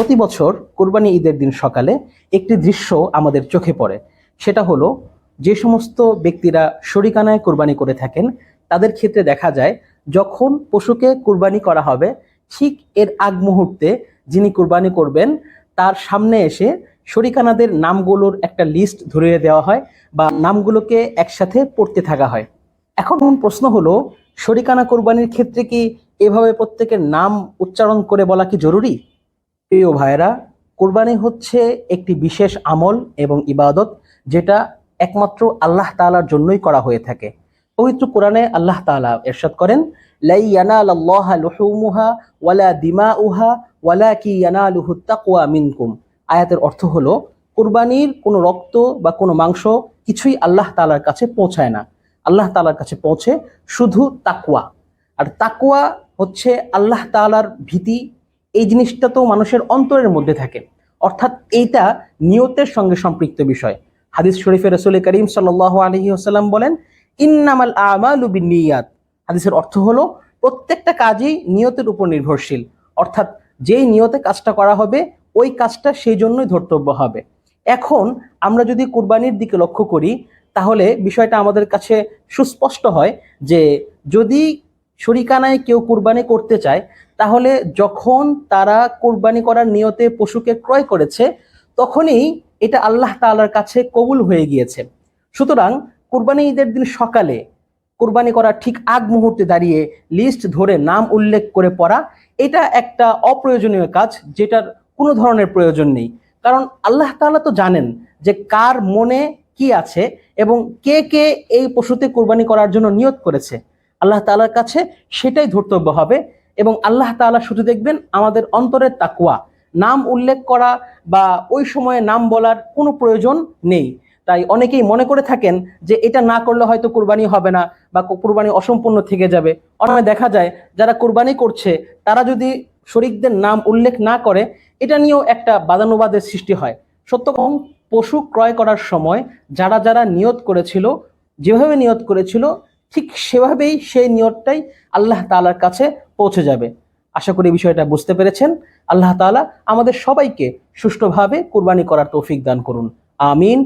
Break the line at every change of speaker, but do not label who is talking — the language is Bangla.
প্রতি বছর কোরবানি ঈদের দিন সকালে একটি দৃশ্য আমাদের চোখে পড়ে। সেটা হলো, যে সমস্ত ব্যক্তিরা শরিকানায় কোরবানি করে থাকেন তাদের ক্ষেত্রে দেখা যায়, যখন পশুকে কোরবানি করা হবে ঠিক এর আগ মুহূর্তে যিনি কোরবানি করবেন তার সামনে এসে শরিকানাদের নামগুলোর একটা লিস্ট ধরিয়ে দেওয়া হয় বা নামগুলোকে একসাথে পড়তে থাকা হয়। এখন প্রশ্ন হলো, শরিকানা কোরবানির ক্ষেত্রে কি এভাবে প্রত্যেকের নাম উচ্চারণ করে বলা কি জরুরি? প্রিয় ভাইরা, কোরবানি হচ্ছে একটি বিশেষ আমল এবং ইবাদত, যেটা একমাত্র আল্লাহ তাআলার জন্যই করা হয়ে থাকে। পবিত্র কোরআনে আল্লাহ তাআলা ইরশাদ করেন, লাই ইয়ানালাল্লাহা লুহুমুহা ওয়ালা দিমাউহা ওয়ালাকি ইয়ানালুহুত তাকওয়া মিনকুম। আয়াতের অর্থ হলো, কোরবানির কোনো রক্ত বা কোনো মাংস কিছুই আল্লাহ তাআলার কাছে পৌঁছায় না। আল্লাহ তাআলার কাছে পৌঁছে শুধু তাকওয়া। আর তাকওয়া হচ্ছে আল্লাহ তাআলার ভীতি। এই জিনিসটা তো মানুষের অন্তরের মধ্যে থাকে, অর্থাৎ এইটা নিয়তের সঙ্গে সম্পৃক্ত বিষয়। হাদিস শরীফে রাসূল করিম সাল্লাল্লাহু আলাইহি ওয়াসাল্লাম বলেন, ইন্নামাল আমালু বিন্নিয়াত। হাদিসের অর্থ হলো, প্রত্যেকটা কাজই নিয়তের উপর নির্ভরশীল, অর্থাৎ যেই নিয়তে কাজটা করা হবে ওই কাজটা সেই জন্যই ধর্তব্য হবে। এখন আমরা যদি কুরবানির দিকে লক্ষ্য করি, তাহলে বিষয়টা আমাদের কাছে সুস্পষ্ট হয় যে, যদি শরিকানায় কেউ কুরবানি করতে চায়, তাহলে যখন তারা কোরবানি করার নিয়তে পশুকে ক্রয় করেছে তখনই এটা আল্লাহ তাআলার কাছে কবুল হয়ে গিয়েছে। সুতরাং কোরবানি ঈদের দিন সকালে কোরবানি করার ঠিক আগ মুহূর্তে দাঁড়িয়ে লিস্ট ধরে নাম উল্লেখ করে পড়া, এটা একটা অপ্রয়োজনীয় কাজ, যেটার কোনো ধরনের প্রয়োজন নেই। কারণ আল্লাহ তাআলা তো জানেন যে কার মনে কি আছে এবং কে কে এই পশুতে কোরবানি করার জন্য নিয়ত করেছে। আল্লাহ তাআলার কাছে সেটাই ধর্তব্য হবে এবং আল্লাহ তাআলা শুধু দেখবেন আমাদের অন্তরের তাকওয়া। নাম উল্লেখ করা বা ওই সময়ে নাম বলার কোনো প্রয়োজন নেই। তাই অনেকেই মনে করে থাকেন যে এটা না করলে হয়তো কুরবানি হবে না বা কুরবানি অসম্পূর্ণ থেকে যাবে। অনেক সময় দেখা যায় যারা কুরবানি করছে তারা যদি শরীকদের নাম উল্লেখ না করে, এটা নিয়েও একটা বাদানুবাদের সৃষ্টি হয়। সত্য পশু ক্রয় করার সময় যারা যারা নিয়ত করেছিল, যেভাবে নিয়ত করেছিল ঠিক সেভাবেই সেই নিয়তটাই আল্লাহ তাআলার কাছে পৌঁছে যাবে। আশা করি বিষয়টা বুঝতে পেরেছেন। আল্লাহ তাআলা আমাদের সবাইকে সুষ্ঠুভাবে কুরবানি করার তৌফিক দান করুন। আমিন।